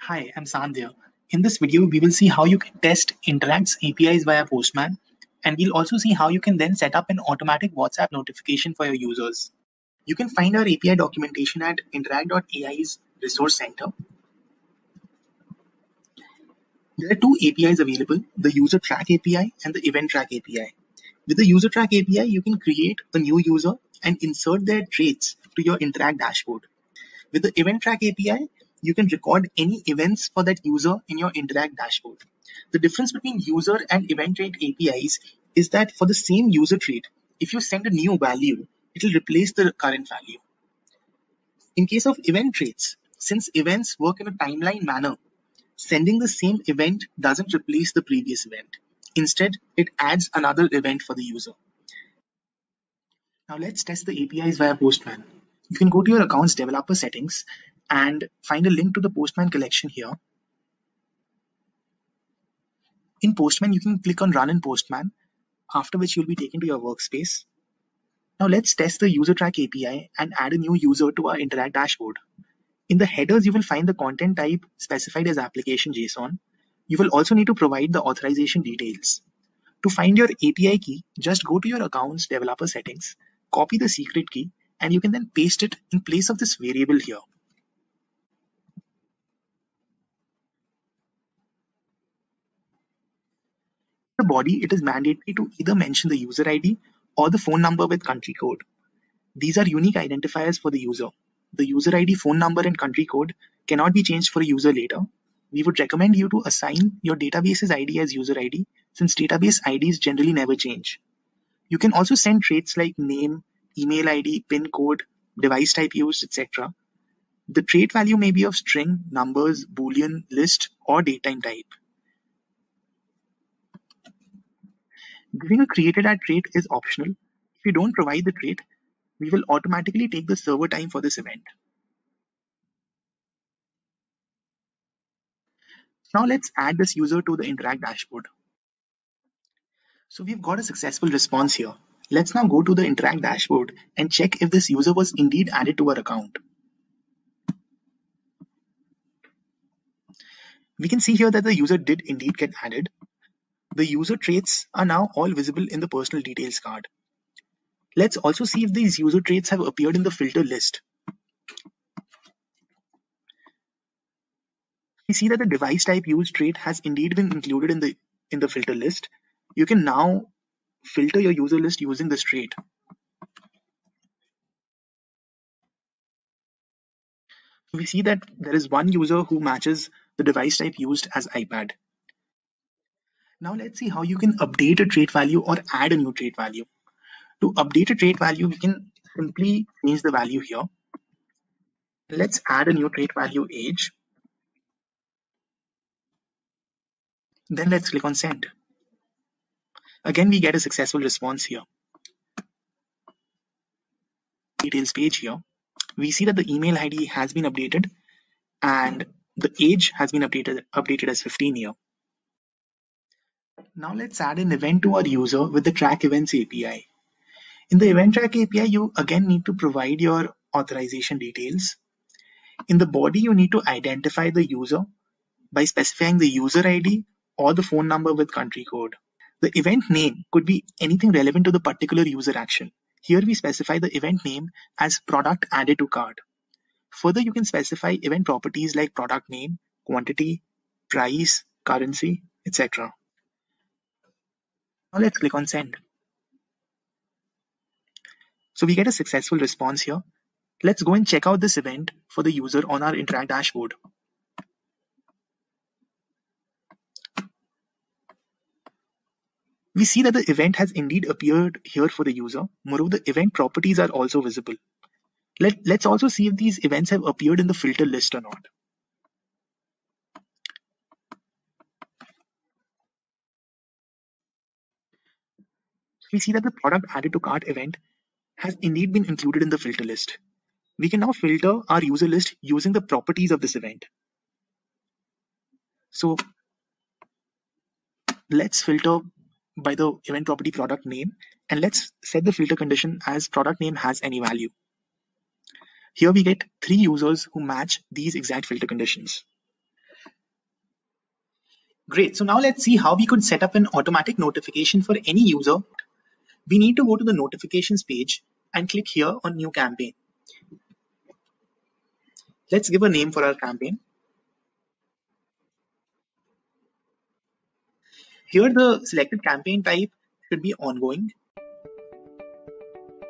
Hi, I'm Sandhya. In this video, we will see how you can test Interact's APIs via Postman, and we'll also see how you can then set up an automatic WhatsApp notification for your users. You can find our API documentation at Interact.ai's Resource Center. There are two APIs available, the User Track API and the Event Track API. With the User Track API, you can create a new user and insert their traits to your Interact dashboard. With the Event Track API, you can record any events for that user in your Interact dashboard. The difference between user and event trait APIs is that for the same user trait, if you send a new value, it will replace the current value. In case of event traits, since events work in a timeline manner, sending the same event doesn't replace the previous event. Instead, it adds another event for the user. Now let's test the APIs via Postman. You can go to your account's developer settings and find a link to the Postman collection here. In Postman, you can click on Run in Postman, after which you'll be taken to your workspace. Now let's test the User Track API and add a new user to our Interact dashboard. In the headers, you will find the content type specified as application JSON. You will also need to provide the authorization details. To find your API key, just go to your account's developer settings, copy the secret key, and you can then paste it in place of this variable here. The body, it is mandatory to either mention the user ID or the phone number with country code. These are unique identifiers for the user. The user ID, phone number, and country code cannot be changed for a user later. We would recommend you to assign your database's ID as user ID, since database IDs generally never change. You can also send traits like name, email ID, PIN code, device type used, etc. The trait value may be of string, numbers, boolean, list, or datetime type. Giving a created at trait is optional. If you don't provide the trait, we will automatically take the server time for this event. Now let's add this user to the Interact dashboard. So we've got a successful response here. Let's now go to the Interact dashboard and check if this user was indeed added to our account. We can see here that the user did indeed get added. The user traits are now all visible in the personal details card. Let's also see if these user traits have appeared in the filter list. We see that the device type used trait has indeed been included in the filter list. You can now filter your user list using this trait. We see that there is one user who matches the device type used as iPad. Now let's see how you can update a trait value or add a new trait value. To update a trait value, we can simply change the value here. Let's add a new trait value, age. Then let's click on send. Again, we get a successful response here. Details page here. We see that the email ID has been updated and the age has been updated as 15 here. Now let's add an event to our user with the Track Events API. In the Event Track API, you again need to provide your authorization details. In the body, you need to identify the user by specifying the user ID or the phone number with country code. The event name could be anything relevant to the particular user action. Here we specify the event name as product added to cart. Further, you can specify event properties like product name, quantity, price, currency, etc. Now let's click on send. So we get a successful response here. Let's go and check out this event for the user on our Interact dashboard. We see that the event has indeed appeared here for the user. Moreover, the event properties are also visible. Let's also see if these events have appeared in the filter list or not. We see that the product added to cart event has indeed been included in the filter list. We can now filter our user list using the properties of this event. So let's filter by the event property product name, and let's set the filter condition as product name has any value. Here we get 3 users who match these exact filter conditions. Great. So now let's see how we could set up an automatic notification for any user. We need to go to the notifications page and click here on new campaign. Let's give a name for our campaign. Here the selected campaign type should be ongoing.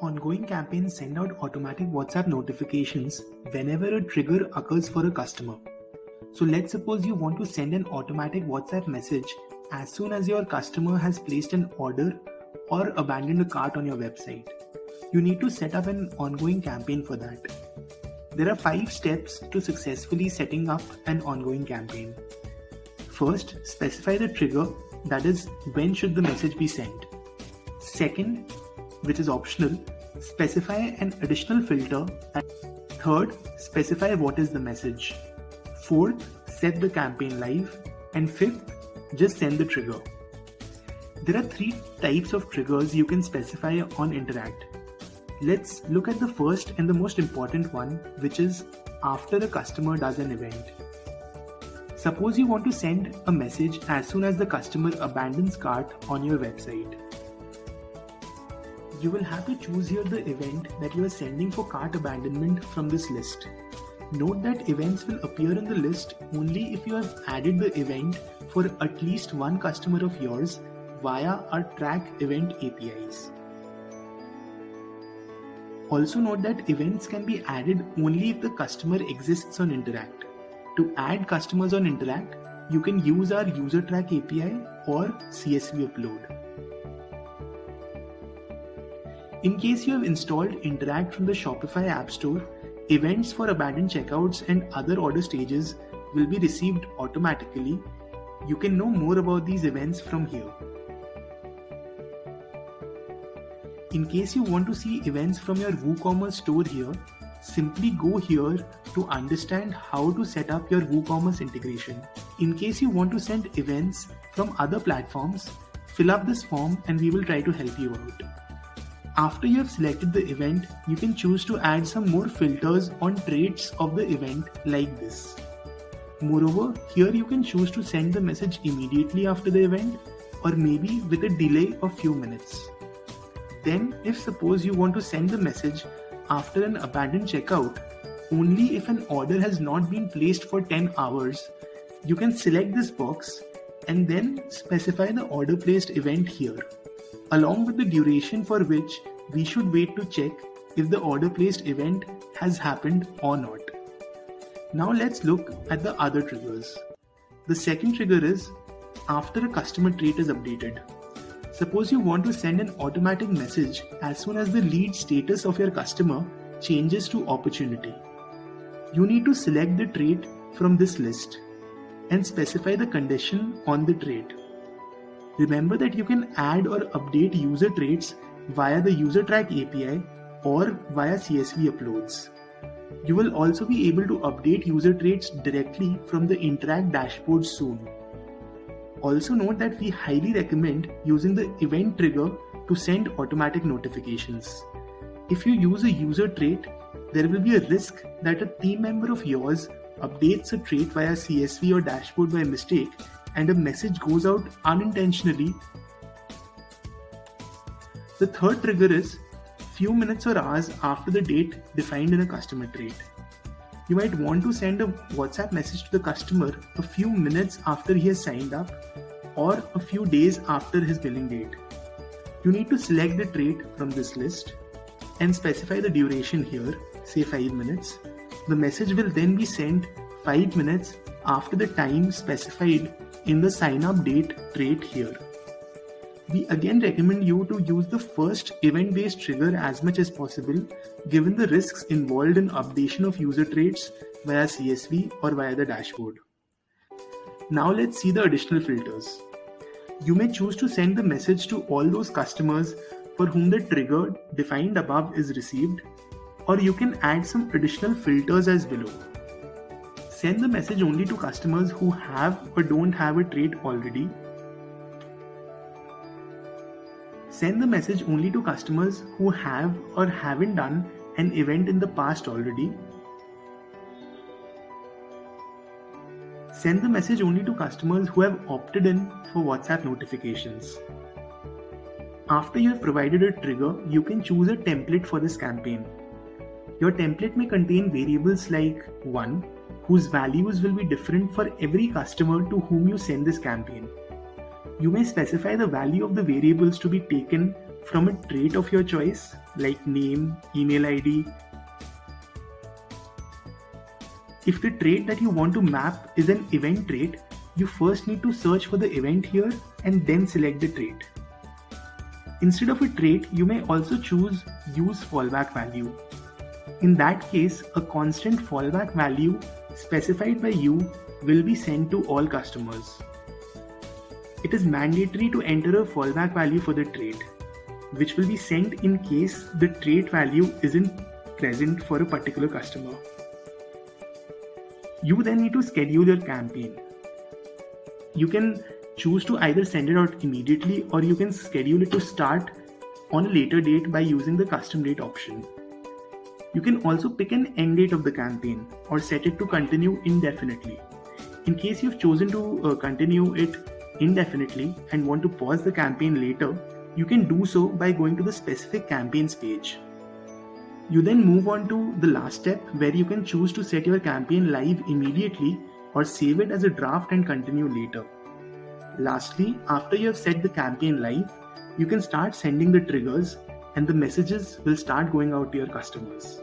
Ongoing campaigns send out automatic WhatsApp notifications whenever a trigger occurs for a customer. So let's suppose you want to send an automatic WhatsApp message as soon as your customer has placed an order or abandoned a cart on your website. You need to set up an ongoing campaign for that. There are 5 steps to successfully setting up an ongoing campaign. First, specify the trigger, that is, when should the message be sent. Second, which is optional, specify an additional filter. And third, specify what is the message. Fourth, set the campaign live. And fifth, just send the trigger. There are 3 types of triggers you can specify on Interact. Let's look at the first and the most important one, which is after a customer does an event. Suppose you want to send a message as soon as the customer abandons cart on your website. You will have to choose here the event that you are sending for cart abandonment from this list. Note that events will appear in the list only if you have added the event for at least one customer of yours via our track event APIs. Also note that events can be added only if the customer exists on Interact. To add customers on Interact, you can use our user track API or CSV upload. In case you have installed Interact from the Shopify App Store, events for abandoned checkouts and other order stages will be received automatically. You can know more about these events from here. In case you want to see events from your WooCommerce store here, simply go here to understand how to set up your WooCommerce integration. In case you want to send events from other platforms, fill up this form and we will try to help you out. After you have selected the event, you can choose to add some more filters on traits of the event like this. Moreover, here you can choose to send the message immediately after the event or maybe with a delay of few minutes. Then, if suppose you want to send the message after an abandoned checkout, only if an order has not been placed for 10 hours, you can select this box and then specify the order placed event here, along with the duration for which we should wait to check if the order placed event has happened or not. Now let's look at the other triggers. The second trigger is after a customer trait is updated. Suppose you want to send an automatic message as soon as the lead status of your customer changes to opportunity. You need to select the trait from this list and specify the condition on the trait. Remember that you can add or update user traits via the user track API or via CSV uploads. You will also be able to update user traits directly from the Interact dashboard soon. Also note that we highly recommend using the event trigger to send automatic notifications. If you use a user trait, there will be a risk that a team member of yours updates a trait via CSV or dashboard by mistake and a message goes out unintentionally. The third trigger is few minutes or hours after the date defined in a customer trait. You might want to send a WhatsApp message to the customer a few minutes after he has signed up or a few days after his billing date. You need to select the trait from this list and specify the duration here, say 5 minutes. The message will then be sent 5 minutes after the time specified in the sign up date trait here. We again recommend you to use the first event-based trigger as much as possible, given the risks involved in updation of user traits via CSV or via the dashboard. Now let's see the additional filters. You may choose to send the message to all those customers for whom the trigger defined above is received, or you can add some additional filters as below. Send the message only to customers who have or don't have a trait already. Send the message only to customers who have or haven't done an event in the past already. Send the message only to customers who have opted in for WhatsApp notifications. After you have provided a trigger, you can choose a template for this campaign. Your template may contain variables like 1, whose values will be different for every customer to whom you send this campaign. You may specify the value of the variables to be taken from a trait of your choice, like name, email ID. If the trait that you want to map is an event trait, you first need to search for the event here and then select the trait. Instead of a trait, you may also choose use fallback value. In that case, a constant fallback value specified by you will be sent to all customers. It is mandatory to enter a fallback value for the trait, which will be sent in case the trait value isn't present for a particular customer. You then need to schedule your campaign. You can choose to either send it out immediately, or you can schedule it to start on a later date by using the custom date option. You can also pick an end date of the campaign or set it to continue indefinitely. In case you've chosen to continue it indefinitely and want to pause the campaign later, you can do so by going to the specific campaigns page. You then move on to the last step, where you can choose to set your campaign live immediately or save it as a draft and continue later. Lastly, after you have set the campaign live, you can start sending the triggers and the messages will start going out to your customers.